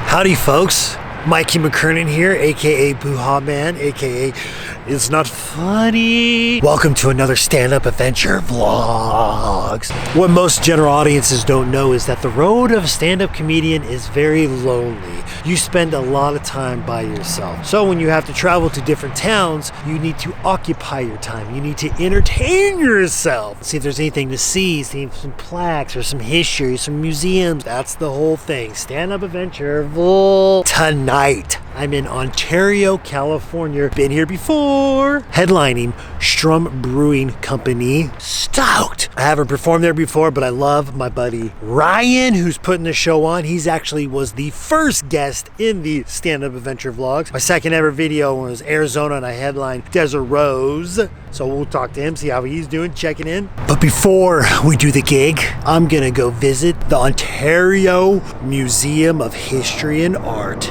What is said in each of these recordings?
Howdy folks, Mikey McKernan here, aka Boo-Ha Man, aka It's Not Funny. Welcome to another stand-up adventure vlogs. What most general audiences don't know is that the road of a stand-up comedian is very lonely. You spend a lot of time by yourself. So when you have to travel to different towns, you need to occupy your time. You need to entertain yourself. See if there's anything to see some plaques or some history, some museums. That's the whole thing. Stand-up adventure vlog. Tonight, I'm in Ontario, California. Been here before. Headlining Strum Brewing Company. Stoked! I haven't performed there before, but I love my buddy Ryan, who's putting the show on. He's actually was the first guest in the stand-up adventure vlogs. My second ever video was Arizona, and I headlined Desert Rose. So we'll talk to him, see how he's doing, checking in. But before we do the gig, I'm gonna go visit the Ontario Museum of History and Art.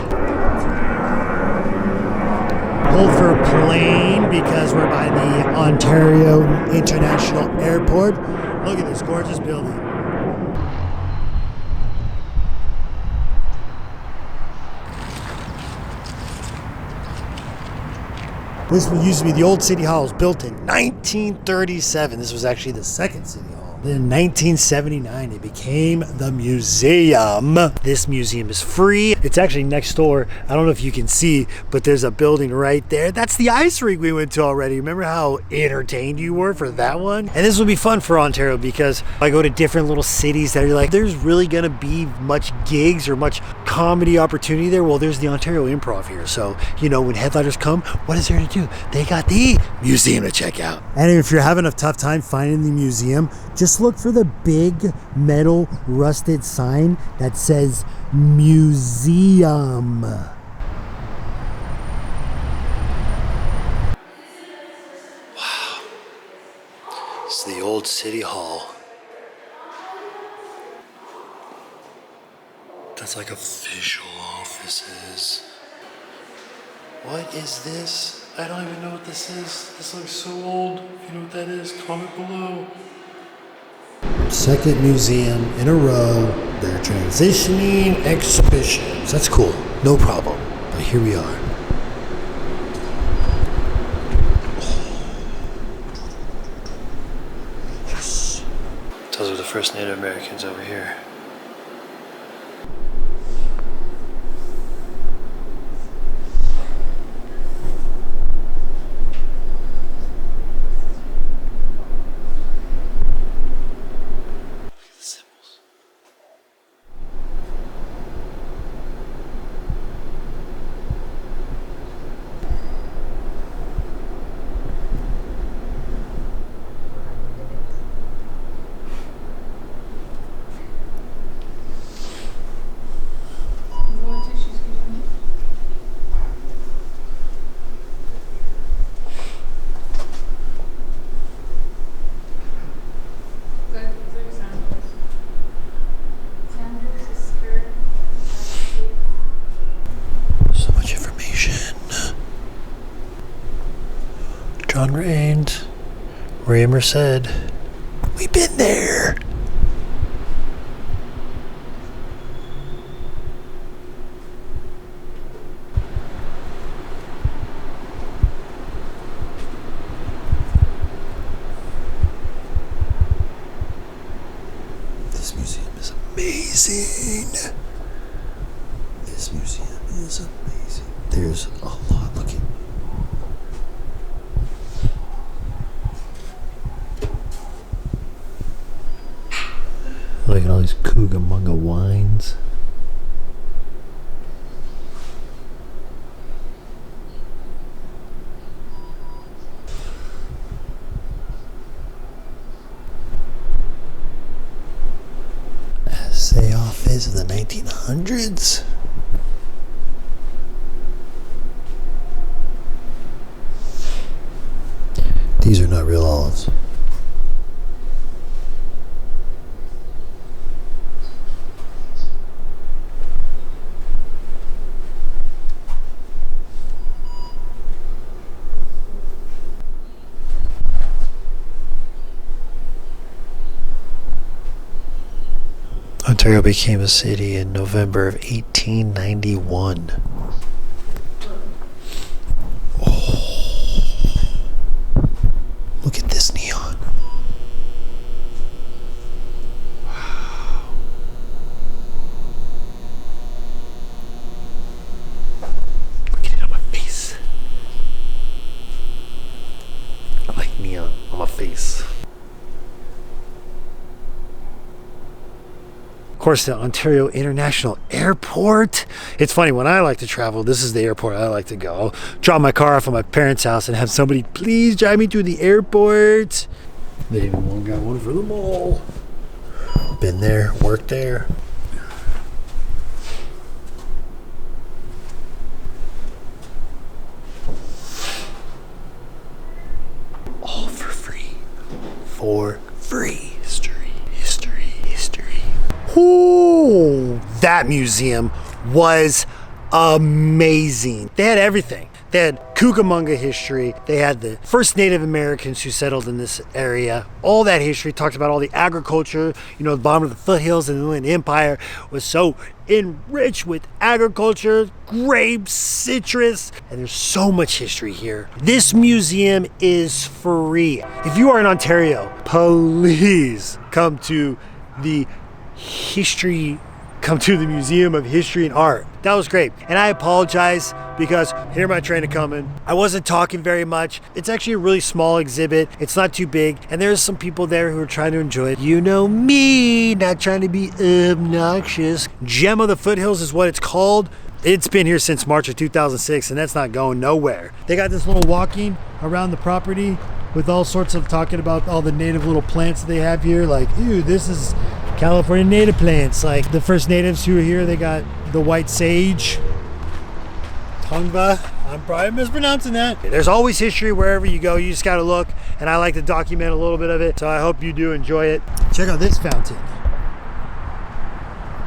Hold for a plane because we're by the Ontario International Airport. Look at this gorgeous building. This used to be the old City Hall. It was built in 1937. This was actually the second City Hall. Then in 1979, it became the museum. This museum is free. It's actually next door. I don't know if you can see, but there's a building right there. That's the ice rink we went to already. Remember how entertained you were for that one? And this will be fun for Ontario because I go to different little cities that are like, there's really gonna be much gigs or much comedy opportunity there. Well, there's the Ontario Improv here. So, you know, when headliners come, what is there to do? They got the museum to check out. And if you're having a tough time finding the museum, just look for the big metal rusted sign that says museum. Wow. This is the old City Hall. That's like official offices. What is this? I don't even know what this is. This looks so old. If you know what that is, comment below. Second museum in a row. They're transitioning exhibitions. That's cool. No problem. But here we are. Yes. Those are the first Native Americans over here. John Raines, Raymer said, we've been there. This museum is amazing. This museum is amazing. There's a lot. Look at. Look at all these Coogamunga wines. S.U.A.V is in the 1900s. These are not real olives. Ontario became a city in November of 1891. Oh, look at this neon. Wow. Look at it on my face. I like neon on my face. Of course, the Ontario International Airport. It's funny, when I like to travel, this is the airport I like to go. I'll drop my car off at my parents' house and have somebody please drive me to the airport. They even got one for the mall. Been there, worked there. All for free. For free. Ooh, that museum was amazing. They had everything. They had Cucamonga history. They had the first Native Americans who settled in this area. All that history talked about all the agriculture. You know, the bottom of the foothills and the Inland Empire was so enriched with agriculture, grapes, citrus, and there's so much history here. This museum is free. If you are in Ontario, please come to the Museum of History and Art. That was great. And I apologize because here my train coming. I wasn't talking very much. It's actually a really small exhibit. It's not too big. And there's some people there who are trying to enjoy it. You know me, not trying to be obnoxious. Gem of the Foothills is what it's called. It's been here since March of 2006 and that's not going nowhere. They got this little walking around the property with all sorts of talking about all the native little plants that they have here. Like, ew, this is California native plants. Like the first natives who were here, they got the white sage, tongva. I'm probably mispronouncing that. There's always history wherever you go. You just gotta look, and I like to document a little bit of it. So I hope you do enjoy it. Check out this fountain.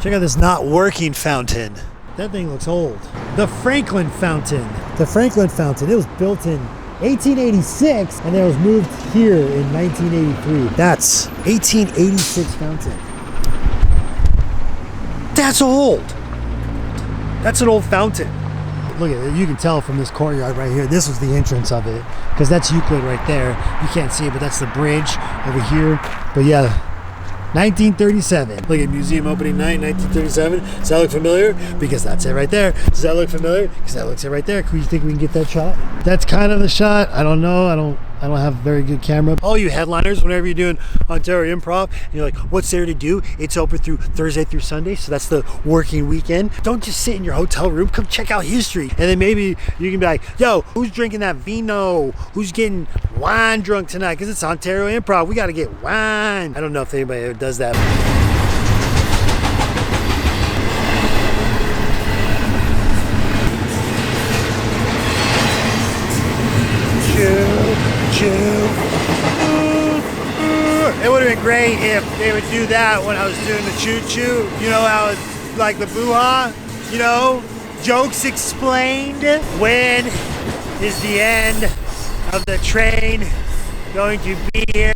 Check out this not working fountain. That thing looks old. The Franklin Fountain. The Franklin Fountain. It was built in 1886 and it was moved here in 1983. That's 1886 fountain. That's old. That's an old fountain. Look at it. You can tell from this courtyard right here. This was the entrance of it because that's Euclid right there. You can't see it, but that's the bridge over here. But yeah, 1937. Look at museum opening night, 1937. Does that look familiar? Because that's it right there. Does that look familiar? Because that looks it right there. Can you think we can get that shot? That's kind of the shot. I don't know. I don't have a very good camera. All you headliners, whenever you're doing Ontario Improv, and you're like, what's there to do? It's open through Thursday through Sunday, so that's the working weekend. Don't just sit in your hotel room. Come check out history. And then maybe you can be like, yo, who's drinking that vino? Who's getting wine drunk tonight? Because it's Ontario Improv. We got to get wine. I don't know if anybody ever does that. It would have been great if they would do that when I was doing the choo-choo. You know how it's like the boo-ha? You know, jokes explained. When is the end of the train going to be here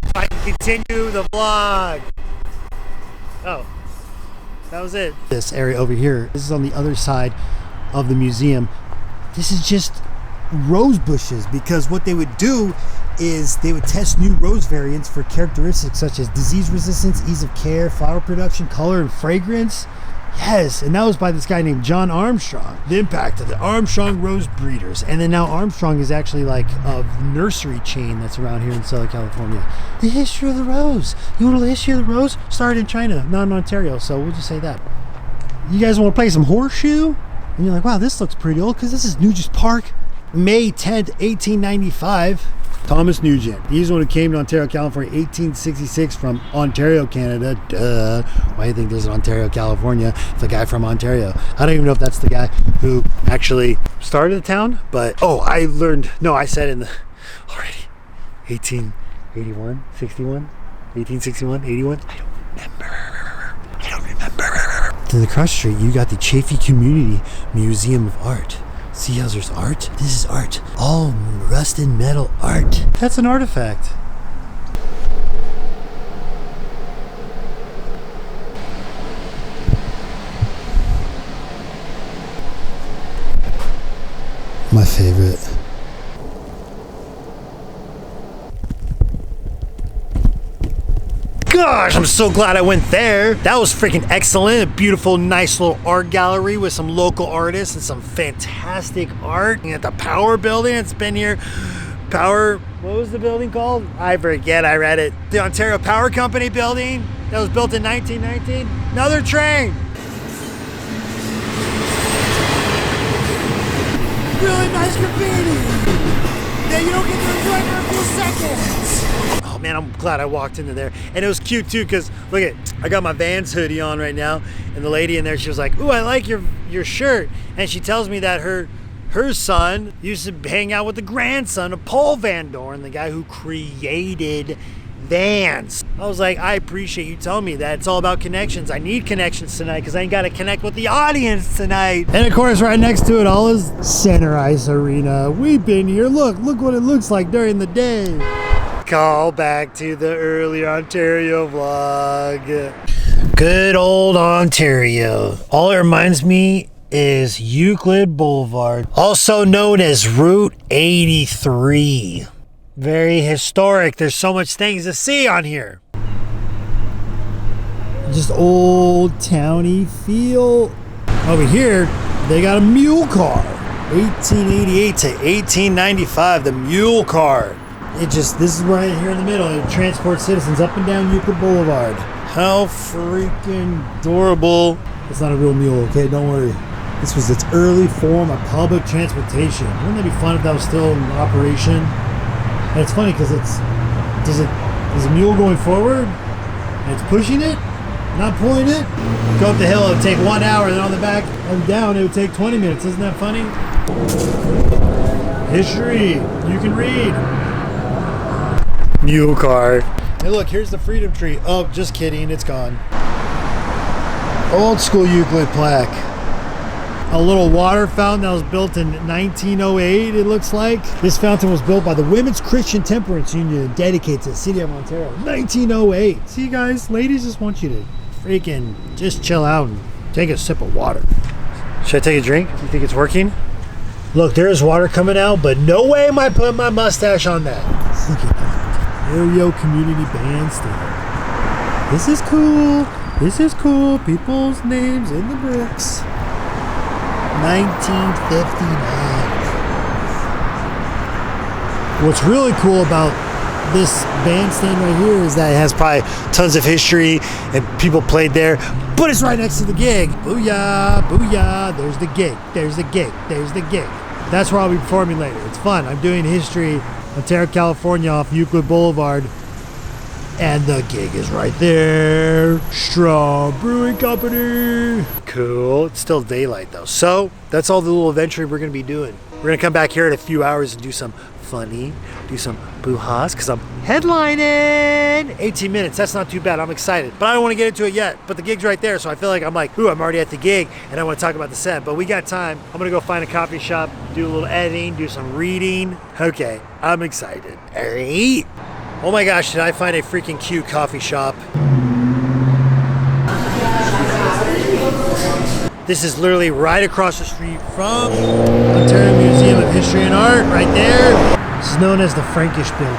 so I can continue the vlog? Oh, that was it. This area over here, this is on the other side of the museum. This is just rose bushes, because what they would do is they would test new rose variants for characteristics such as disease resistance, ease of care, flower production, color, and fragrance. Yes, and that was by this guy named John Armstrong. The impact of the Armstrong rose breeders. And then now Armstrong is actually like a nursery chain that's around here in Southern California. The history of the rose. You want to know the history of the rose? Started in China, not in Ontario, so we'll just say that. You guys want to play some horseshoe? And you're like, wow, this looks pretty old because this is Nugent Park. May 10th, 1895. Thomas Nugent. He's the one who came to Ontario, California, 1866 from Ontario, Canada. Duh. Why do you think there's an Ontario, California? It's a guy from Ontario. I don't even know if that's the guy who actually started the town, but I said in the already 1881, 61, 1861, 81. I don't remember. To the cross street, you got the Chaffee Community Museum of Art. See how there's art? This is art. All rusted metal art. That's an My favorite. Gosh, I'm so glad I went there. That was freaking excellent. A beautiful, nice little art gallery with some local artists and some fantastic art. And at the Power building, it's been here. Power, what was the building called? I forget, I read it. The Ontario Power Company building that was built in 1919. Another train. Really nice graffiti that you don't get to enjoy for a few seconds. Oh man, I'm glad I walked into there. And it was cute too, because look at, I got my Vans hoodie on right now, and the lady in there, she was like, ooh, I like your shirt. And she tells me that her son used to hang out with the grandson of Paul Van Doren, the guy who created Vans. I was like, I appreciate you telling me that. It's all about connections. I need connections tonight because I ain't got to connect with the audience tonight. And of course, right next to it all is Center Ice Arena. We've been here. Look what it looks like during the day. Call back to the earlier Ontario vlog. Good old Ontario. All it reminds me is Euclid Boulevard, also known as Route 83. Very historic. There's so much things to see on here. Just old towny feel. Over here, they got a mule car. 1888 to 1895, the mule car. This is right here in the middle. It transports citizens up and down Euclid Boulevard. How freaking adorable. It's not a real mule, okay? Don't worry. This was its early form of public transportation. Wouldn't that be fun if that was still in operation? And it's funny because is a mule going forward and it's pushing it, not pulling it? Go up the hill, it would take 1 hour, then on the back and down it would take 20 minutes. Isn't that funny? History, you can read. Mule car. Hey look, here's the Freedom Tree. Oh, just kidding, it's gone. Old school Euclid plaque. A little water fountain that was built in 1908, it looks like. This fountain was built by the Women's Christian Temperance Union and dedicated to the city of Ontario. 1908. See guys, ladies just want you to freaking just chill out and take a sip of water. Should I take a drink? You think it's working? Look, there is water coming out, but no way am I putting my mustache on that. Look at that. Ontario Community Bandstand. This is cool. This is cool. People's names in the bricks. 1959. What's really cool about this bandstand right here is that it has probably tons of history and people played there, but it's right next to the gig. Booyah, booyah, there's the gig, there's the gig, there's the gig. That's where I'll be performing later. It's fun. I'm doing history, Ontario, California off Euclid Boulevard. And the gig is right there. Strum Brewing Company. Cool. It's still daylight though. So that's all the little adventure we're going to be doing. We're going to come back here in a few hours and do some funny, do some boo-haas because I'm headlining. 18 minutes. That's not too bad. I'm excited. But I don't want to get into it yet. But the gig's right there. So I feel like I'm already at the gig and I want to talk about the set. But we got time. I'm going to go find a coffee shop, do a little editing, do some reading. Okay. I'm excited. All right. Oh my gosh, did I find a freaking cute coffee shop. This is literally right across the street from Ontario Museum of History and Art, right there. This is known as the Frankish Building.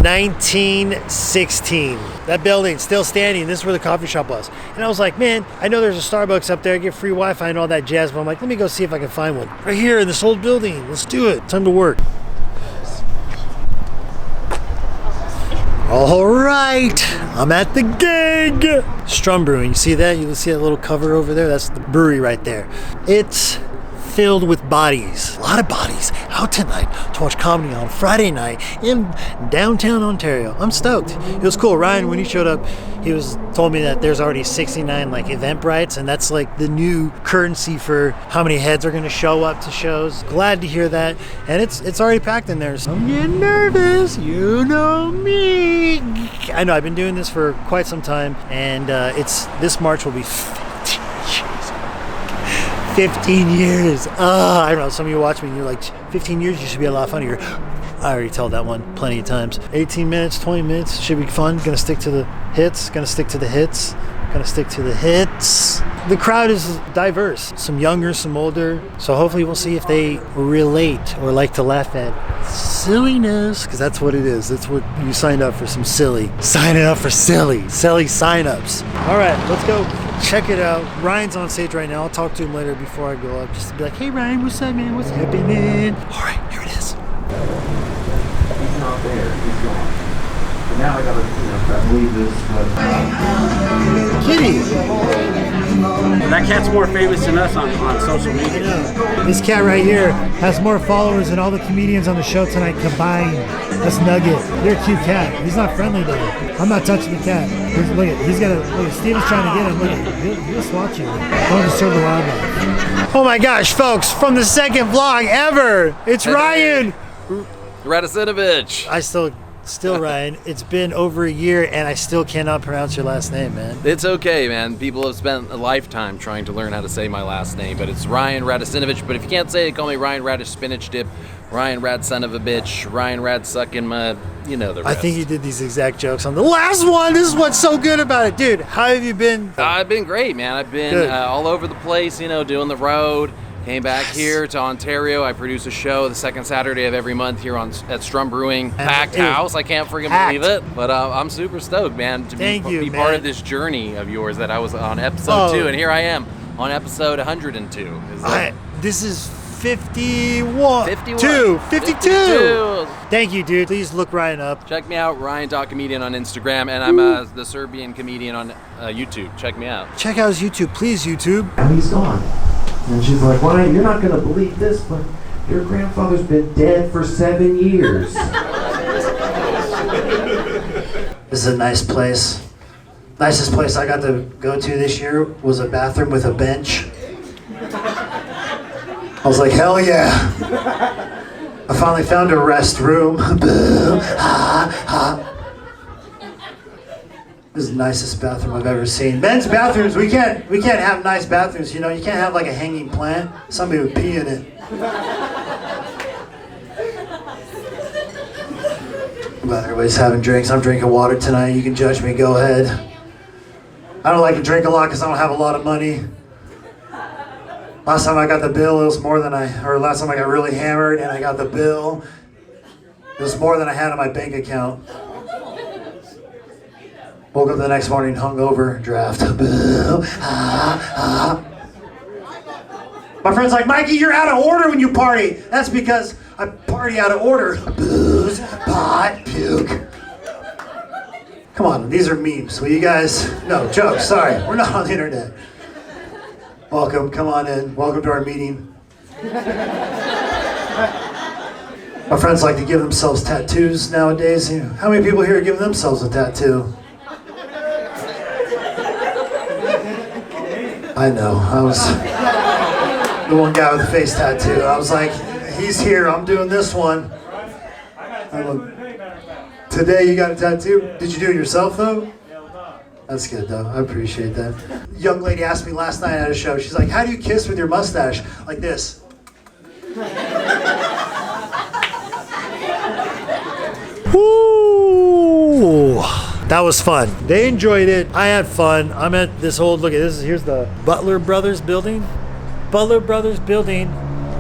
1916. That building's still standing. This is where the coffee shop was. And I was like, man, I know there's a Starbucks up there. I get free Wi-Fi and all that jazz, but I'm like, let me go see if I can find one. Right here in this old building. Let's do it. Time to work. All right, I'm at the gig. Strum Brewing, you see that? You can see that little cover over there? That's the brewery right there. It's filled with bodies, a lot of bodies, out tonight to watch comedy on Friday night in downtown Ontario. I'm stoked. It was cool. Ryan, when he showed up, he told me that there's already 69 like Eventbrites, and that's like the new currency for how many heads are going to show up to shows. Glad to hear that, and it's already packed in there. So I'm getting nervous. You know me. I know I've been doing this for quite some time, and this March will be 15 years. I don't know. Some of you watch me and you're like, 15 years, you should be a lot funnier. I already told that one plenty of times. 18 minutes, 20 minutes, should be fun. Gonna stick to the hits. Gonna stick to the hits. Gonna stick to the hits. the crowd is diverse. Some younger, some older. So hopefully we'll see if they relate or like to laugh at silliness, because that's what it is. That's what you signed up for, some silly. Signing up for silly sign-ups. All right, let's go check it out. Ryan's on stage right now. I'll talk to him later before I go up, just to be like, hey Ryan, what's up, man? What's happening? All right, here it is. He's not there. He's gone. But now I gotta, leave this. Kitty. That cat's more famous than us on social media. This cat right here has more followers than all the comedians on the show tonight combined. That's Nugget. You're a cute cat. He's not friendly though. I'm not touching the cat. Look at, he's got a, look at, Steven's trying to get him. Look at, he'll just watch you. Don't disturb the wildlife. Oh my gosh, folks, from the second vlog ever, it's Ryan. Radicinovich. I still Ryan. It's been over a year and I still cannot pronounce your last name, man. It's okay, man. People have spent a lifetime trying to learn how to say my last name, but it's Ryan Radicinovich. But if you can't say it, call me Ryan Radish Spinach Dip, Ryan Rad Son of a Bitch, Ryan Rad Sucking My, the rest. I think you did these exact jokes on the last one. This is what's so good about it. Dude, how have you been? I've been great, man. I've been all over the place, doing the road. Came back here to Ontario. I produce a show the second Saturday of every month here at Strum Brewing. Packed house. I can't freaking believe it. But I'm super stoked, man, to be part of this journey of yours that I was on episode 2. And here I am on episode 102. This is 51. 52. Thank you, dude. Please look Ryan up. Check me out, Ryan.comedian on Instagram. And I'm the Serbian comedian on YouTube. Check me out. Check out his YouTube. Please, YouTube. And he's gone. And she's like, Ryan, you're not going to believe this, but your grandfather's been dead for 7 years. This is a nice place. Nicest place I got to go to this year was a bathroom with a bench. I was like, hell yeah. I finally found a restroom. This is the nicest bathroom I've ever seen. Men's bathrooms, we can't have nice bathrooms, you can't have like a hanging plant. Somebody would pee in it. But everybody's having drinks. I'm drinking water tonight. You can judge me, go ahead. I don't like to drink a lot because I don't have a lot of money. Last time I got the bill, it was more than last time I got really hammered and I got the bill, it was more than I had on my bank account. Woke up the next morning, hungover, draft. My friend's like, Mikey, you're out of order when you party. That's because I party out of order. Booze, pot, puke. Come on, these are memes. Will you guys? No, jokes, sorry. We're not on the internet. Welcome, come on in. Welcome to our meeting. My friends like to give themselves tattoos nowadays. How many people here are giving themselves a tattoo? I know, I was the one guy with the face tattoo. I was like, he's here, I'm doing this one. Today you got a tattoo? Did you do it yourself though? That's good though, I appreciate that. Young lady asked me last night at a show, she's like, how do you kiss with your mustache? Like this. Woo! That was fun. They enjoyed it. I had fun. I'm at this old, look at this, here's the Butler Brothers building. Butler Brothers building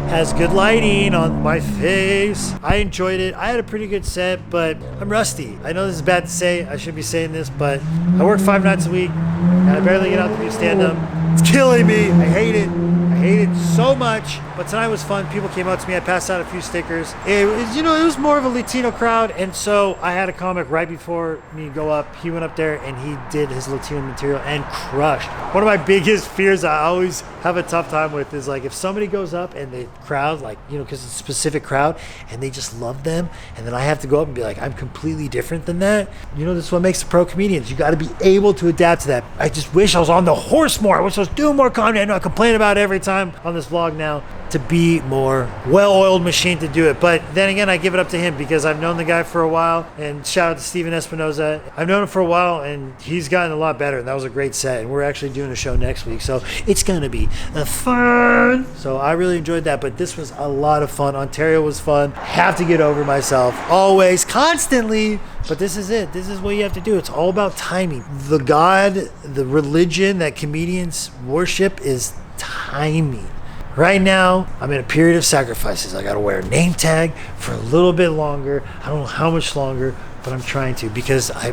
has good lighting on my face. I enjoyed it. I had a pretty good set, but I'm rusty. I know this is bad to say. I should be saying this, but I work 5 nights a week and I barely get out to do stand-up. It's killing me. I hate it. I hate it so much. But tonight was fun. People came up to me. I passed out a few stickers. It was more of a Latino crowd, and so I had a comic right before me go up. He went up there and he did his Latino material and crushed. One of my biggest fears I always have a tough time with is like if somebody goes up and the crowd, like, because it's a specific crowd and they just love them, and then I have to go up and be like, I'm completely different than that. This is what makes the pro comedians. You got to be able to adapt to that. I just wish I was on the horse more. I wish I was doing more comedy. I know I complain about it every time on this vlog now. to be more well-oiled machine to do it. But then again, I give it up to him because I've known the guy for a while. And shout out to Steven Espinoza. I've known him for a while, and he's gotten a lot better. And that was a great set. And we're actually doing a show next week, so it's gonna be fun. So I really enjoyed that. But this was a lot of fun. Ontario was fun. Have to get over myself always, constantly. But this is it. This is what you have to do. It's all about timing. The God, the religion that comedians worship is timing. Right now, I'm in a period of sacrifices. I got to wear a name tag for a little bit longer. I don't know how much longer, but I'm trying to because I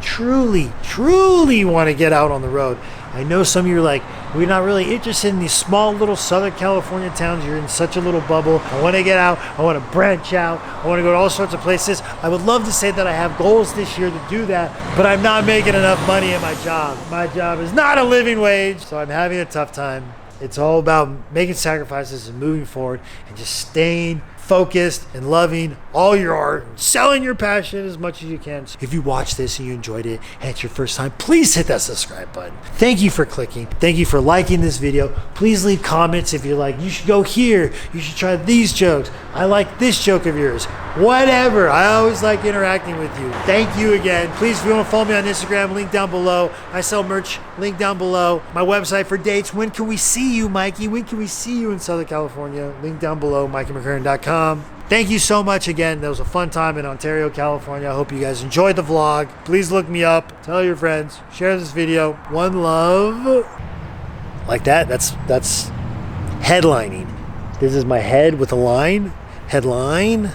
truly want to get out on the road. I know some of you are like, we're not really interested in these small little Southern California towns. You're in such a little bubble. I want to get out. I want to branch out. I want to go to all sorts of places. I would love to say that I have goals this year to do that, but I'm not making enough money in my job. My job is not a living wage, so I'm having a tough time. It's all about making sacrifices and moving forward and just staying focused and loving all your art and selling your passion as much as you can. So if you watched this and you enjoyed it and it's your first time, please hit that subscribe button. Thank you for clicking. Thank you for liking this video. Please leave comments if you're like, you should go here. You should try these jokes. I like this joke of yours. Whatever. I always like interacting with you. Thank you again. Please, if you want to follow me on Instagram, link down below. I sell merch, link down below. My website for dates. When can we see you, Mikey? When can we see you in Southern California? Link down below, MikeyMcKernan.com. Thank you so much again. That was a fun time in Ontario, California. I hope you guys enjoyed the vlog. Please look me up. Tell your friends. Share this video. One love. Like that. That's headlining. This is my head with a line. Headline.